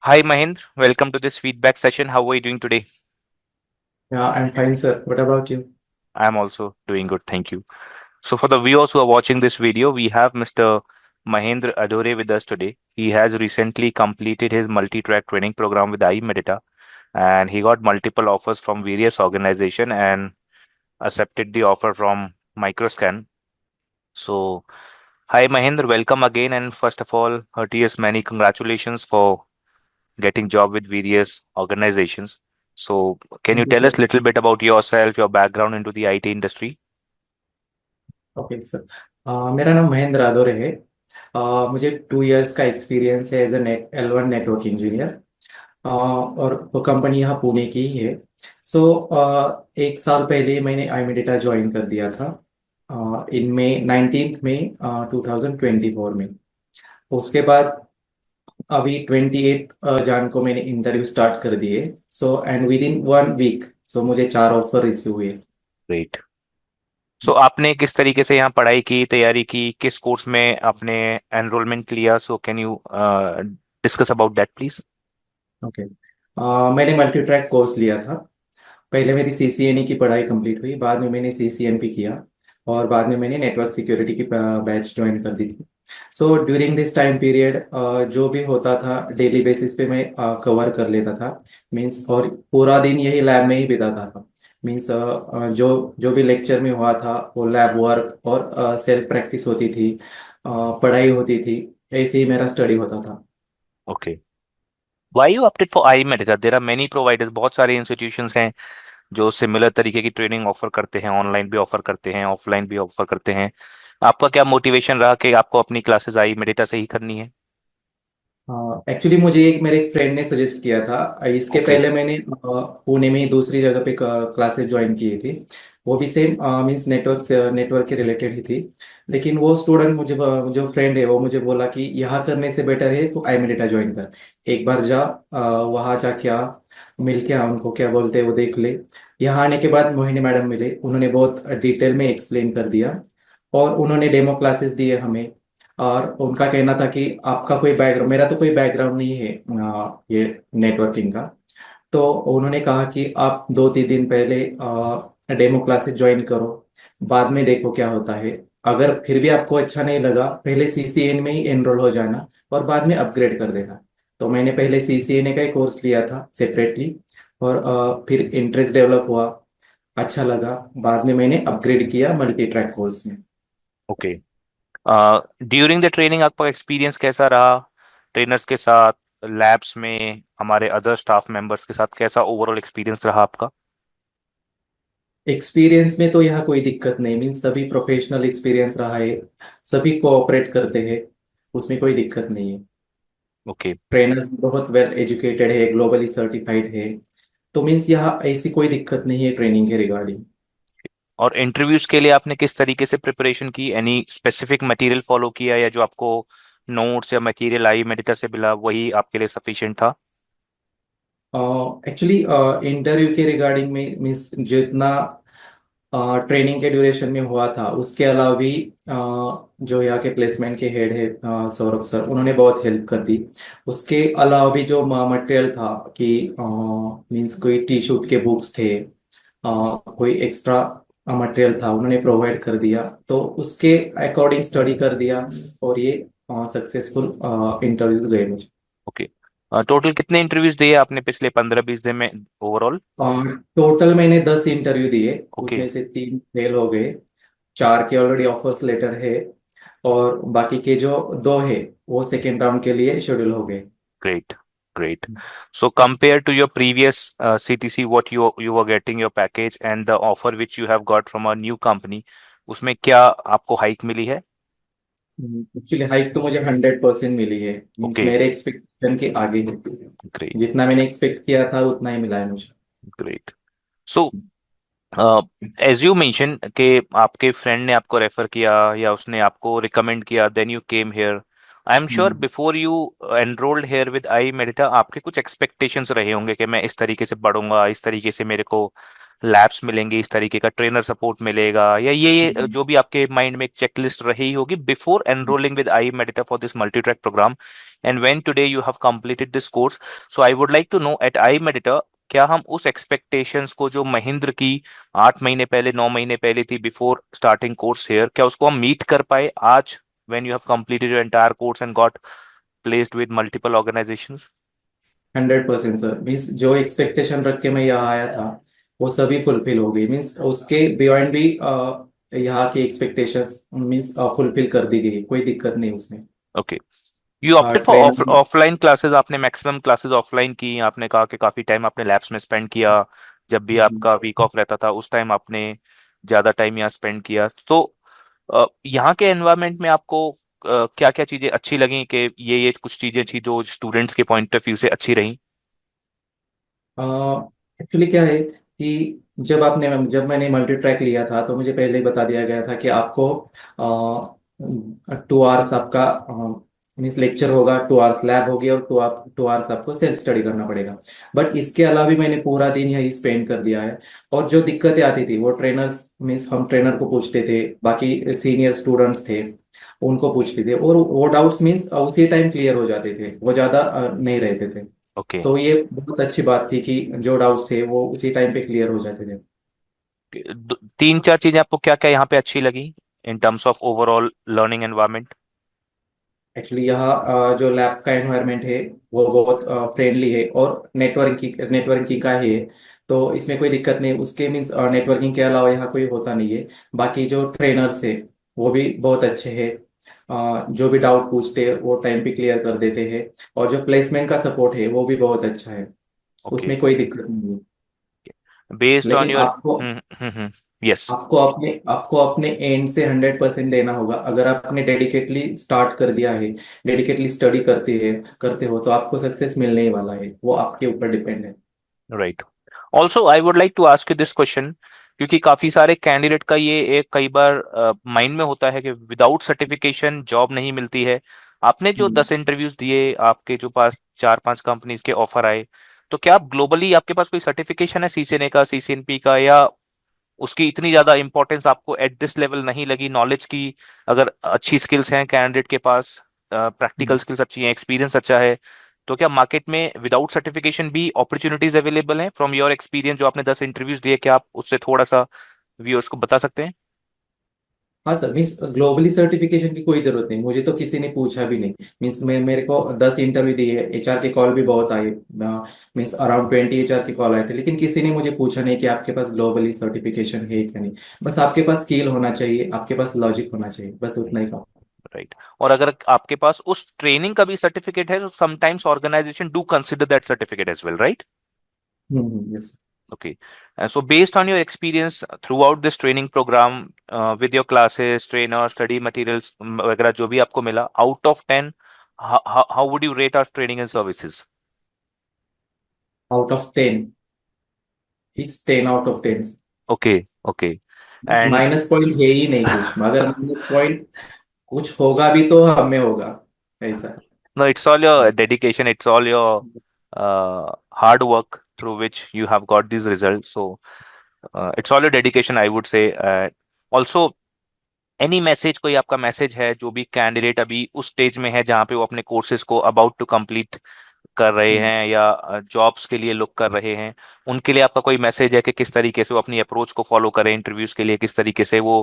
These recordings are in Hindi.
Hi Mahendra, welcome to this feedback session. How are you doing today? Yeah, I'm fine, sir. What about you? I'm also doing good, thank you. So for the viewers who are watching this video, we have Mr. Mahendra Adore with us today. He has recently completed his multi-track training program with iMedita and he got multiple offers from various organizations and accepted the offer from Microscan. So hi Mahendra, welcome again and first of all, heartiest many congratulations for getting job with various organizations. So, can you Thank you, tell sir. us a little bit about yourself, your background into the IT industry? Okay sir. मेरा नाम महेंद्र आदोरे है। मुझे 2 इयर्स का एक्सपीरियंस है as a L1 network engineer. और वो कंपनी यहाँ पुणे की ही है। सो 1 साल पहले मैंने आईमेडिटा ज्वाइन कर दिया था, इनमें 19 मई 2024 में। उसके बाद अभी 28 जान को मैंने इंटरव्यू स्टार्ट कर दिए। So and within 1 week so मुझे 4 ऑफर रिसीव हुए। ग्रेट। सो आपने किस तरीके से यहाँ पढ़ाई की, तैयारी की, किस कोर्स में आपने एनरोलमेंट लिया? So can you discuss about that please? Okay. मैंने मल्टी ट्रैक कोर्स लिया था। पहले मेरी सीसीएनई की पढ़ाई कंप्लीट हुई, बाद में मैंने सीसीएनपी किया और बाद में मैंने नेटवर्क सिक्योरिटी की बैच ज्वाइन कर दी थी। So during this time period जो भी होता था डेली बेसिस पे मैं कवर कर लेता था। मींस और पूरा दिन यही लैब में ही बिताता था। मींस जो जो भी लेक्चर में हुआ था वो लैब वर्क और सेल्फ प्रैक्टिस होती थी, पढ़ाई होती थी। ऐसे ही मेरा स्टडी होता था। Okay. Why you opted for iMedita? There are many providers, बहुत सारे इंस्टीट्यूशंस हैं जो सिमिलर तरीके की ट्रेनिंग ऑफर करते हैं, ऑनलाइन भी ऑफर करते हैं, ऑफलाइन भी ऑफर करते हैं। आपका क्या मोटिवेशन रहा कि आपको अपनी क्लासेस आई मेडिटा से ही करनी है? एक्चुअली मुझे एक मेरे एक फ्रेंड ने सजेस्ट किया था। इसके ओके। पहले मैंने पुणे में ही दूसरी जगह पे क्लासेस ज्वाइन की थी। वो भी सेम मींस नेटवर्क से नेटवर्क के रिलेटेड ही थी। लेकिन वो स्टूडेंट मुझे जो फ्रेंड है वो मुझे बोला कि यहाँ करने से बेटर है तो आईमेडिटा ज्वाइन कर। एक बार जा, वहाँ जाके आ, मिल के आ उनको, क्या बोलते हैं वो देख ले। यहाँ आने के बाद मोहिनी मैडम मिले, उन्होंने बहुत डिटेल में एक्सप्लेन कर दिया और उन्होंने डेमो क्लासेस दिए हमें। और उनका कहना था कि आपका कोई बैकग्राउंड, मेरा तो कोई बैकग्राउंड नहीं है ये नेटवर्किंग का। तो उन्होंने कहा कि आप 2-3 दिन पहले डेमो क्लासेस ज्वाइन करो, बाद में देखो क्या होता है। अगर फिर भी आपको अच्छा नहीं लगा, पहले सीसीएन में ही एनरोल हो जाना और बाद में अपग्रेड कर देना। तो मैंने पहले सीसीएनए का ही कोर्स लिया था सेपरेटली और फिर इंटरेस्ट डेवलप हुआ, अच्छा लगा, बाद में मैंने अपग्रेड किया मल्टी ट्रैक कोर्स में। ओके। ड्यूरिंग द ट्रेनिंग आपका एक्सपीरियंस कैसा रहा? ट्रेनर्स के साथ, लैब्स में, हमारे अदर स्टाफ मेंबर्स के साथ कैसा ओवरऑल एक्सपीरियंस रहा आपका? एक्सपीरियंस में तो यहाँ कोई दिक्कत नहीं, मीन्स सभी प्रोफेशनल एक्सपीरियंस रहा है, सभी कोऑपरेट करते हैं, उसमें कोई दिक्कत नहीं है। ओके। ट्रेनर्स बहुत वेल एजुकेटेड है, ग्लोबली सर्टिफाइड है। तो मीन्स यहाँ ऐसी कोई दिक्कत नहीं है ट्रेनिंग के रिगार्डिंग। और इंटरव्यूज के लिए आपने किस तरीके से प्रिपरेशन की? एनी स्पेसिफिक मटेरियल फॉलो किया या जो आपको नोट्स या मटेरियल आई मेडिटा से मिला वही आपके लिए सफिशिएंट था? एक्चुअली इंटरव्यू के रिगार्डिंग में मीन्स जितना ट्रेनिंग के ड्यूरेशन में हुआ था उसके अलावा भी जो यहाँ के प्लेसमेंट के हेड है सौरभ सर, उन्होंने बहुत हेल्प कर दी। उसके अलावा भी जो मटेरियल था कि मीन्स कोई टी शूट के बुक्स थे, कोई एक्स्ट्रा मटेरियल था, उन्होंने प्रोवाइड कर दिया। तो उसके अकॉर्डिंग स्टडी कर दिया और ये सक्सेसफुल इंटरव्यूज गए मुझे। ओके। टोटल कितने इंटरव्यूज दिए आपने पिछले 15-20 दिन में ओवरऑल? और टोटल मैंने 10 इंटरव्यू दिए, ओके। उसमें से 3 फेल हो गए, 4 के ऑलरेडी ऑफर्स लेटर है और बाकी के जो 2 है वो सेकेंड राउंड के लिए शेड्यूल हो गए। Great, great. So compared to your previous CTC, what you were getting your package and the offer which you have got from a new company, उसमें क्या आपको हाइक मिली है? एक्चुअली हाइक तो मुझे 100% मिली है, मीन्स ओके। मेरे एक्सपेक्टेशन के आगे है। ग्रेट, जितना मैंने एक्सपेक्ट किया था उतना ही मिला है मुझे। Great. So as you mention कि आपके फ्रेंड ने आपको रेफर किया या उसने आपको रिकमेंड किया, then you came here. I am sure hmm. Before you enrolled here with iMedita आपके कुछ एक्सपेक्टेशंस रहे होंगे कि मैं इस तरीके से पढ़ूंगा, इस तरीके से मेरे को लैब्स मिलेंगे, इस तरीके का ट्रेनर सपोर्ट मिलेगा, या ये जो भी आपके माइंड में एक चेकलिस्ट रही होगी before enrolling with iMedita for this multi track program, and when today you have completed this course, so I would like to know at iMedita, क्या हम उस एक्सपेक्टेशंस को जो महेंद्र की 8 महीने पहले 9 महीने पहले थी बिफोर स्टार्टिंग कोर्स हेयर, क्या उसको हम मीट कर पाए आज when you have completed your entire course and got placed with multiple organizations? 100% sir. Means जो एक्सपेक्टेशन रख के मैं यहाँ आया था वो सभी फुलफिल हो गई। मीन्स उसके बियॉन्ड भी यहाँ की एक्सपेक्टेशंस मीन्स फुलफिल कर दी गई, कोई दिक्कत नहीं उसमें। Okay. You opted for trainer. Offline classes, आपने मैक्सिमम क्लासेस ऑफलाइन की, आपने कहा कि काफी टाइम आपने लैब्स में स्पेंड किया, जब भी आपका वीक ऑफ रहता था उस टाइम आपने ज्यादा टाइम यहाँ स्पेंड किया, तो यहाँ के एनवायरनमेंट में आपको क्या क्या चीजें अच्छी लगी, कि ये कुछ चीजें थी जो स्टूडेंट्स के पॉइंट ऑफ व्यू से अच्छी रही? एक्चुअली क्या है कि जब मैंने मल्टी ट्रैक लिया था तो मुझे पहले ही बता दिया गया था कि आपको 2 आवर्स आपका मीन्स लेक्चर होगा, 2 आवर्स लैब होगी, और 2 आवर्स आपको सेल्फ स्टडी करना पड़ेगा। बट इसके अलावा भी मैंने पूरा दिन यही स्पेंड कर दिया है। और जो दिक्कतें आती थी वो ट्रेनर्स मीन्स हम ट्रेनर को पूछते थे, बाकी सीनियर स्टूडेंट्स थे उनको पूछते थे, और वो डाउट्स मीन्स उसी टाइम क्लियर हो जाते थे, वो ज़्यादा नहीं रहते थे। ओके। तो ये बहुत अच्छी बात थी कि जो डाउट्स है वो उसी टाइम पे क्लियर हो जाते थे। तीन चार चीजें आपको क्या क्या यहाँ पे अच्छी लगी in terms of overall learning environment? Actually यहाँ जो लैब का एनवायरनमेंट है वो बहुत फ्रेंडली है, और नेटवर्किंग का है। तो इसमें कोई दिक्कत नहीं, उसके मीन्स नेटवर्किंग के अलावा यहाँ कोई होता नहीं है। बाकी जो ट्रेनर्स है वो भी बहुत अच्छे हैं। जो भी डाउट पूछते हैं वो टाइम पे क्लियर कर देते हैं। और जो प्लेसमेंट का सपोर्ट है वो भी बहुत अच्छा है, ओके। उसमें कोई दिक्कत नहीं है। बेस्ड ऑन लेकिन योर, आपको यस। आपको अपने एंड से 100% देना होगा। अगर आपने डेडिकेटली स्टार्ट कर दिया है, डेडिकेटली स्टडी करते हो तो आपको सक्सेस मिलने ही वाला है, वो आपके ऊपर डिपेंड है। Right. Also I would like to ask you this question, क्योंकि काफी सारे कैंडिडेट का ये एक कई बार माइंड में होता है कि विदाउट सर्टिफिकेशन जॉब नहीं मिलती है। आपने जो हम्म। 10 इंटरव्यूज दिए, आपके जो पास 4 5 कंपनीज के ऑफर आए, तो क्या आप ग्लोबली आपके पास कोई सर्टिफिकेशन है सीसीएनए का, सीसीएनपी का, या उसकी इतनी ज्यादा इंपॉर्टेंस आपको एट दिस लेवल नहीं लगी नॉलेज की? अगर अच्छी स्किल्स हैं कैंडिडेट के पास, प्रैक्टिकल हम्म। स्किल्स अच्छी हैं, एक्सपीरियंस अच्छा है, तो क्या मार्केट में विदाउट सर्टिफिकेशन भी अपॉर्चुनिटीज अवेलेबल हैं? फ्रॉम योर एक्सपीरियंस, जो आपने 10 इंटरव्यूज दिए, क्या आप उससे थोड़ा सा व्यूअर्स को बता सकते हैं? हाँ सर। मीन्स ग्लोबली सर्टिफिकेशन की कोई जरूरत नहीं, मुझे तो किसी ने पूछा भी नहीं। मीन्स मेरे को 10 इंटरव्यू दिए, एचआर के कॉल भी बहुत आए। मीन्स अराउंड 20 एचआर के कॉल आए थे, लेकिन किसी ने मुझे पूछा नहीं कि आपके पास ग्लोबली सर्टिफिकेशन है क्या नहीं। बस आपके पास स्किल होना चाहिए, आपके पास लॉजिक होना चाहिए, बस उतना ही काम। राइट। और अगर आपके पास उस ट्रेनिंग का भी सर्टिफिकेट है, तो sometimes organization do consider that certificate as well, right? Yes. Okay. So based on your experience throughout this training program, with your classes, trainer, study materials, वगैरह जो भी आपको मिला, out of 10, how would you rate our training and services? Out of 10 is 10 out of 10। Okay, okay. And minus point है ही नहीं कुछ, मगर माइनस पॉइंट कुछ होगा भी तो हमें होगा, ऐसा। no, it's all your dedication, it's all your hard work through which you have got these results. So it's all your dedication, I would say. Also, any message, कोई आपका मैसेज है जो भी कैंडिडेट अभी उस स्टेज में है जहाँ पे वो अपने कोर्सेज को अबाउट टू कंप्लीट कर रहे हम्म। हैं, या जॉब्स के लिए लुक कर रहे हैं, उनके लिए आपका कोई मैसेज है कि किस तरीके से वो अपनी अप्रोच को फॉलो करें इंटरव्यूज के लिए, किस तरीके से वो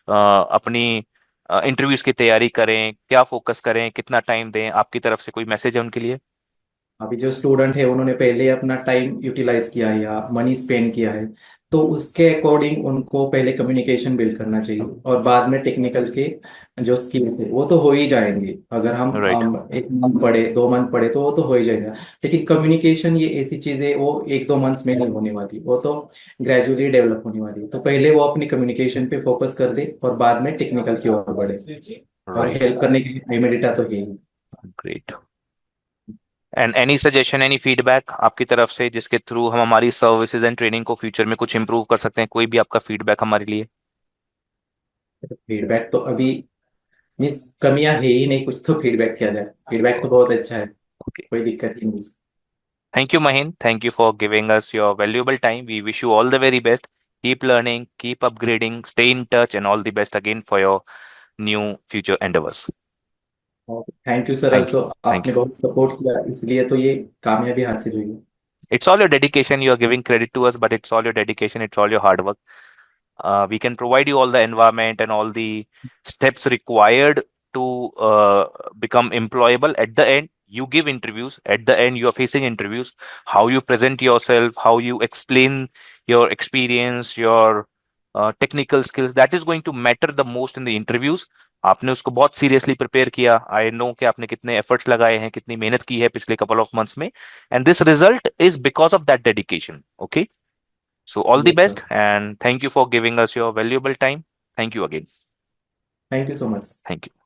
अपनी इंटरव्यूज की तैयारी करें, क्या फोकस करें, कितना टाइम दें, आपकी तरफ से कोई मैसेज है उनके लिए? अभी जो स्टूडेंट है उन्होंने पहले अपना टाइम यूटिलाइज किया है या मनी स्पेंड किया है, तो उसके अकॉर्डिंग उनको पहले कम्युनिकेशन बिल्ड करना चाहिए, और बाद में टेक्निकल के जो स्किल्स है वो तो हो ही जाएंगे। अगर हम राइट। 1 मंथ पढ़े, 2 मंथ पढ़े तो वो तो हो ही जाएगा। लेकिन कम्युनिकेशन ये ऐसी चीज है, वो 1 2 मंथ्स में नहीं होने वाली, वो तो ग्रेजुअली डेवलप होने वाली है। तो पहले वो अपनी कम्युनिकेशन पे फोकस कर दे और बाद में टेक्निकल की ओर बढ़े। और राइट। हेल्प करने के लिए इमेडिटा तो है ही। Great. And any suggestion, any feedback आपकी तरफ से जिसके थ्रू हम हमारी सर्विसेज एंड ट्रेनिंग को फ्यूचर में कुछ इंप्रूव कर सकते हैं? कोई भी आपका फीडबैक हमारे लिए? फीडबैक तो अभी मीन्स कमियां है ही नहीं कुछ, तो फीडबैक किया जाए। फीडबैक तो बहुत अच्छा है, ओके। कोई दिक्कत ही नहीं। Thank you, Mahin. Thank you for giving us your valuable time. We wish you all the very best. Keep learning, keep upgrading, stay in touch, and all the best again for your new future endeavors. Thank you sir, Thank you. Also Thank आपने you. बहुत सपोर्ट किया, इसलिए तो ये कामयाबी हासिल हुई है। It's all your dedication. You are giving credit to us, but it's all your dedication. It's all your hard work. We can provide you all the environment and all the steps required to become employable. At the end, you give interviews. At the end, you are facing interviews. How you present yourself, how you explain your experience, your technical skills, that is going to matter the most in the interviews. आपने उसको बहुत सीरियसली प्रिपेयर किया। आई नो कि आपने कितने एफर्ट्स लगाए हैं, कितनी मेहनत की है पिछले कपल ऑफ मंथ्स में, and this result is because of that dedication. Okay, so all the yes best sir, and thank you for giving us your valuable time. Thank you again. Thank you so much. Thank you.